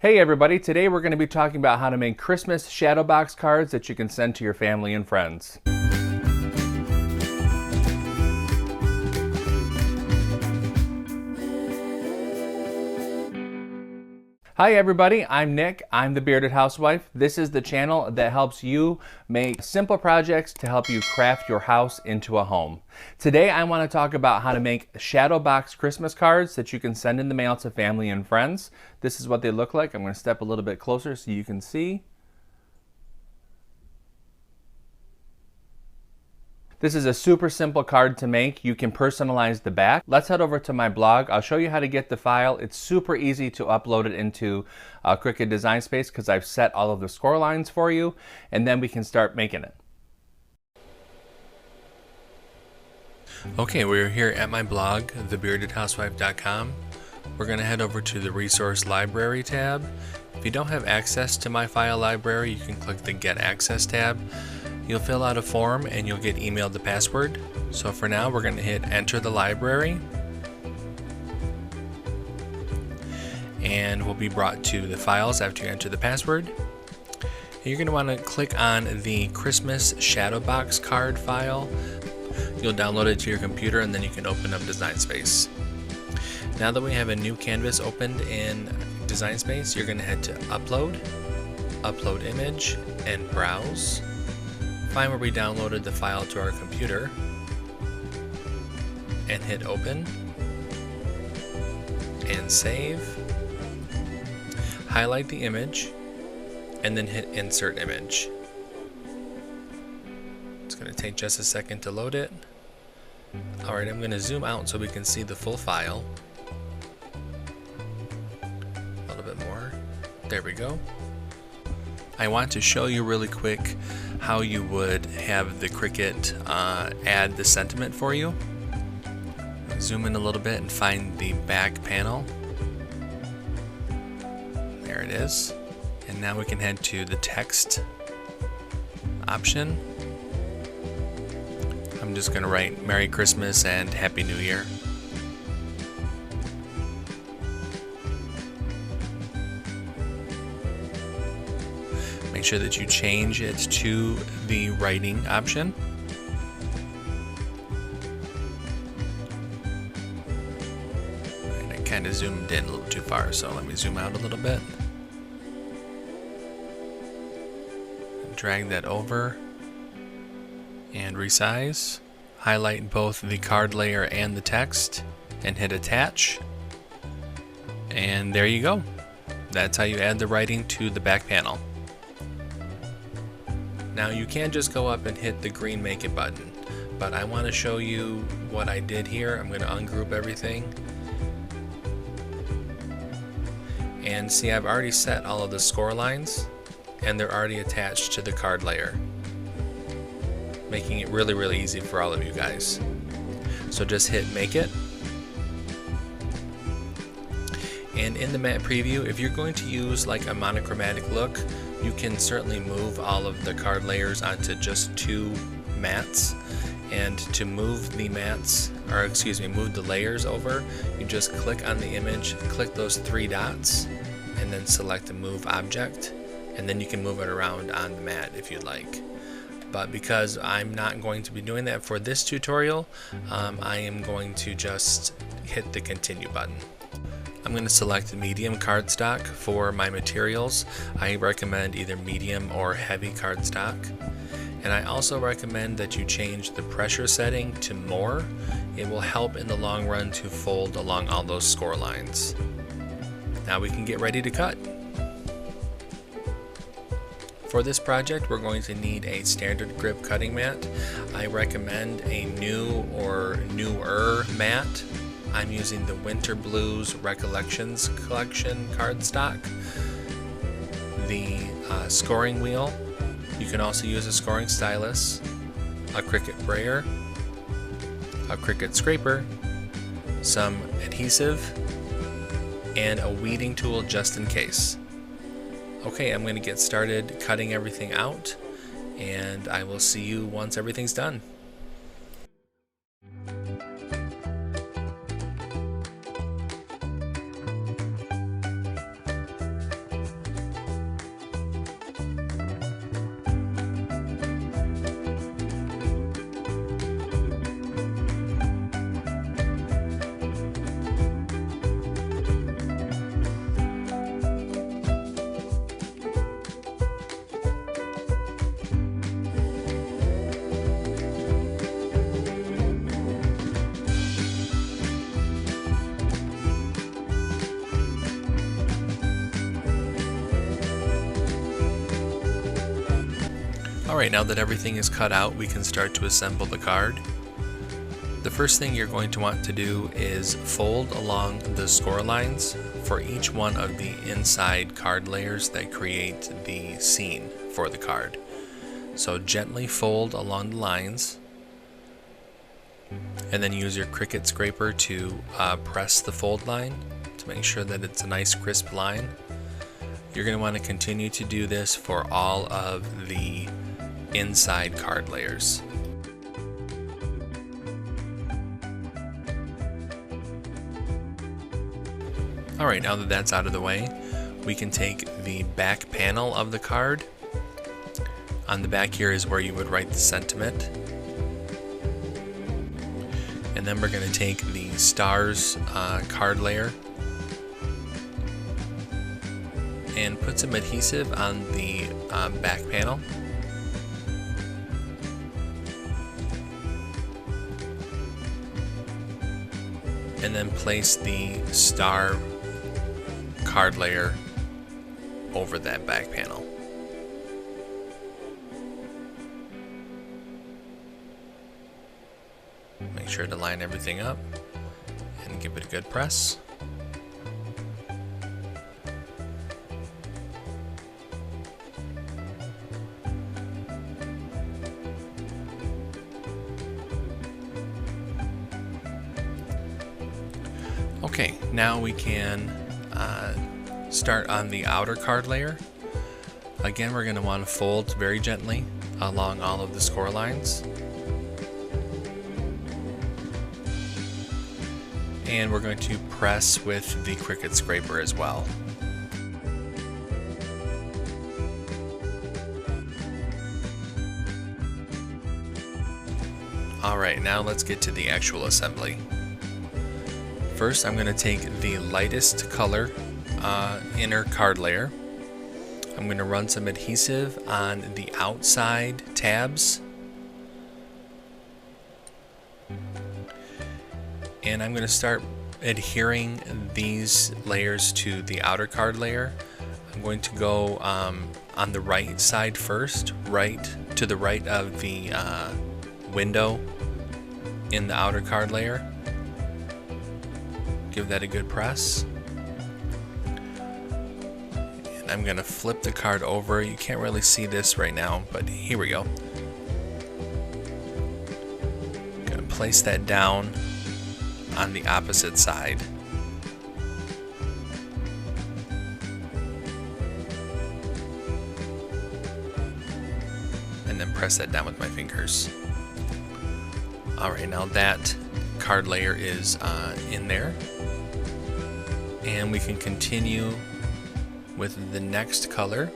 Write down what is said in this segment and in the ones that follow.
Hey everybody, today we're going to be talking about how to make Christmas shadow box cards that you can send to your family and friends. Hi everybody, I'm Nick. I'm the Bearded Housewife. This is the channel that helps you make simple projects to help you craft your house into a home. Today I want to talk about how to make shadow box Christmas cards that you can send in the mail to family and friends. This is what they look like. I'm going to step a little bit closer so you can see. This is a super simple card to make. You can personalize the back. Let's head over to my blog. I'll show you how to get the file. It's super easy to upload it into CRICUT Design Space because I've set all of the score lines for you, and then we can start making it. Okay, we're here at my blog, thebeardedhousewife.com. We're going to head over to the Resource Library tab. If you don't have access to my file library, you can click the Get Access tab. You'll fill out a form and you'll get emailed the password. So for now, we're going to hit Enter the Library. And we'll be brought to the files after you enter the password. And you're going to want to click on the Christmas Shadow Box card file. You'll download it to your computer and then you can open up Design Space. Now that we have a new canvas opened in Design Space, you're going to head to Upload, Upload Image, and Browse. Find where we downloaded the file to our computer and hit Open and Save. Highlight the image and then hit Insert Image. It's going to take just a second to load it. Alright, I'm going to zoom out so we can see the full file. A little bit more. There we go. I want to show you really quick how you would have the CRICUT add the sentiment for you. Zoom in a little bit and find the back panel. There it is. And now we can head to the text option. I'm just going to write Merry Christmas and Happy New Year. Make sure that you change it to the writing option. And I kind of zoomed in a little too far, so let me zoom out a little bit. Drag that over and resize. Highlight both the card layer and the text and hit attach. And there you go. That's how you add the writing to the back panel. Now you can just go up and hit the green Make It button, but I want to show you what I did here. I'm going to ungroup everything. And see, I've already set all of the score lines and they're already attached to the card layer, making it really easy for all of you guys. So just hit Make It. And in the matte preview, if you're going to use like a monochromatic look, you can certainly move all of the card layers onto just two mats. And to move the mats, or excuse me, move the layers over, you just click on the image, click those three dots, and then select the Move Object. And then you can move it around on the mat if you'd like. But because I'm not going to be doing that for this tutorial, I am going to just hit the Continue button. I'm going to select medium cardstock for my materials. I recommend either medium or heavy cardstock. And I also recommend that you change the pressure setting to more. It will help in the long run to fold along all those score lines. Now we can get ready to cut. For this project, we're going to need a standard grip cutting mat. I recommend a new or newer mat. I'm using the Winter Blues Recollections Collection cardstock. The scoring wheel. You can also use a scoring stylus, a CRICUT brayer, a CRICUT scraper, some adhesive, and a weeding tool just in case. Okay, I'm going to get started cutting everything out, and I will see you once everything's done. Alright, now that everything is cut out, we can start to assemble the card. The first thing you're going to want to do is fold along the score lines for each one of the inside card layers that create the scene for the card. So gently fold along the lines, and then use your CRICUT scraper to press the fold line to make sure that it's a nice crisp line. You're going to want to continue to do this for all of the inside card layers. Alright, now that that's out of the way, we can take the back panel of the card. On the back here is where you would write the sentiment. And then we're going to take the stars card layer and put some adhesive on the back panel. And then place the star card layer over that back panel. Make sure to line everything up and give it a good press. Okay, now we can start on the outer card layer. Again, we're going to want to fold very gently along all of the score lines. And we're going to press with the CRICUT scraper as well. Alright, now let's get to the actual assembly. First, I'm going to take the lightest color inner card layer. I'm going to run some adhesive on the outside tabs. And I'm going to start adhering these layers to the outer card layer. I'm going to go on the right side first, right to the right of the window in the outer card layer. Give that a good press. And I'm going to flip the card over. You can't really see this right now, but here we go. I'm going to place that down on the opposite side. And then press that down with my fingers. Alright, now that card layer is in there. And we can continue with the next color.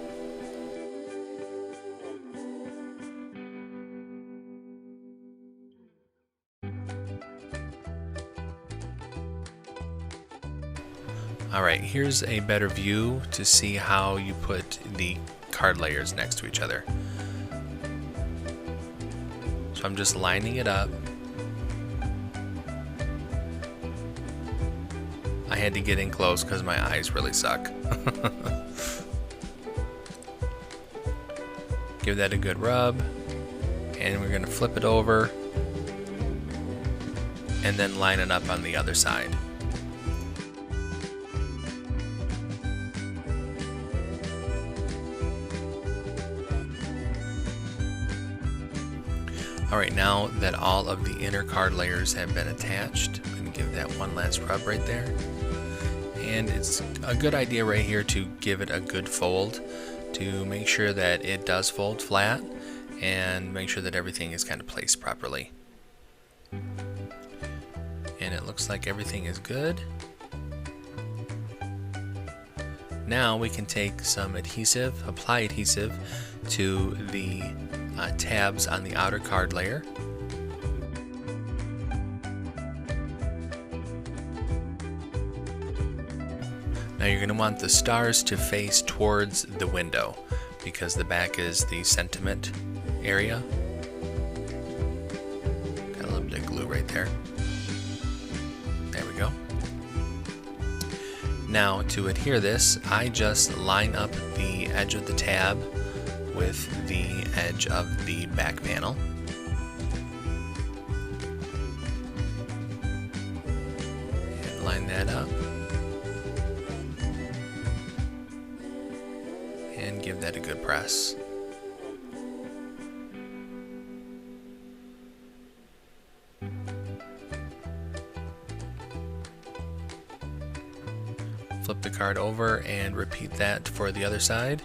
Alright, here's a better view to see how you put the card layers next to each other. So I'm just lining it up. I had to get in close because my eyes really suck. Give that a good rub, and we're going to flip it over and then line it up on the other side. Alright, now that all of the inner card layers have been attached, I'm going to give that one last rub right there. And it's a good idea right here to give it a good fold to make sure that it does fold flat and make sure that everything is kind of placed properly. And it looks like everything is good. Now we can take some adhesive, apply adhesive to the tabs on the outer card layer. Now you're going to want the stars to face towards the window because the back is the sentiment area. Got a little bit of glue right there. There we go. Now to adhere this, I just line up the edge of the tab with the edge of the back panel. And line that up. And give that a good press. Flip the card over and repeat that for the other side.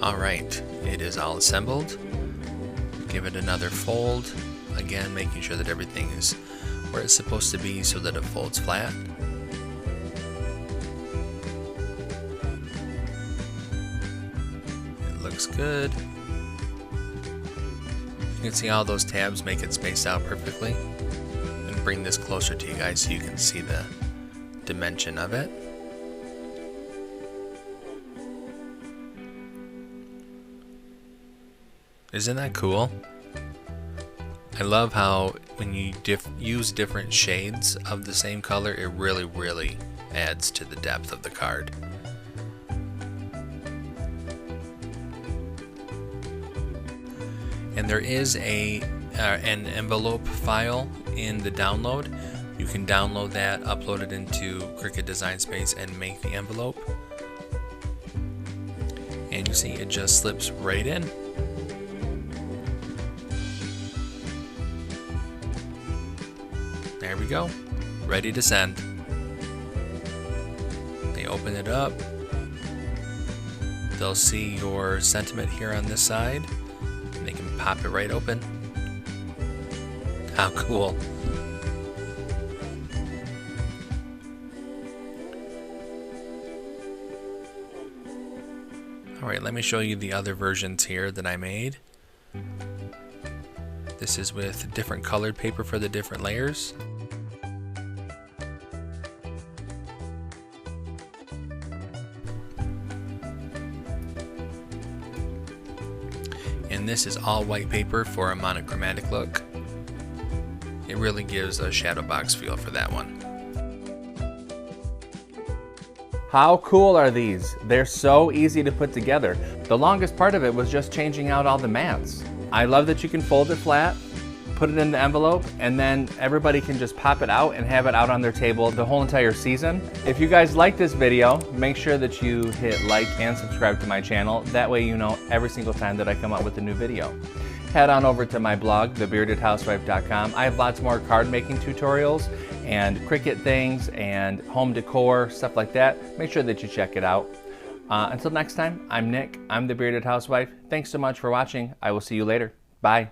Alright, it is all assembled. Give it another fold, again making sure that everything is where it's supposed to be so that it folds flat. It looks good. You can see all those tabs make it spaced out perfectly. And bring this closer to you guys so you can see the dimension of it. Isn't that cool? I love how when you use different shades of the same color, it really adds to the depth of the card. And there is an envelope file in the download. You can download that, upload it into CRICUT Design Space, and make the envelope. And you see it just slips right in. There we go, ready to send. They open it up. They'll see your sentiment here on this side, and they can pop it right open. How cool. Alright, let me show you the other versions here that I made. This is with different colored paper for the different layers. And this is all white paper for a monochromatic look. It really gives a shadow box feel for that one. How cool are these? They're so easy to put together. The longest part of it was just changing out all the mats. I love that you can fold it flat, put it in the envelope, and then everybody can just pop it out and have it out on their table the whole entire season. If you guys like this video, make sure that you hit like and subscribe to my channel. That way you know every single time that I come up with a new video. Head on over to my blog, thebeardedhousewife.com. I have lots more card making tutorials and CRICUT things and home decor, stuff like that. Make sure that you check it out. Until next time, I'm Nick. I'm the Bearded Housewife. Thanks so much for watching. I will see you later. Bye.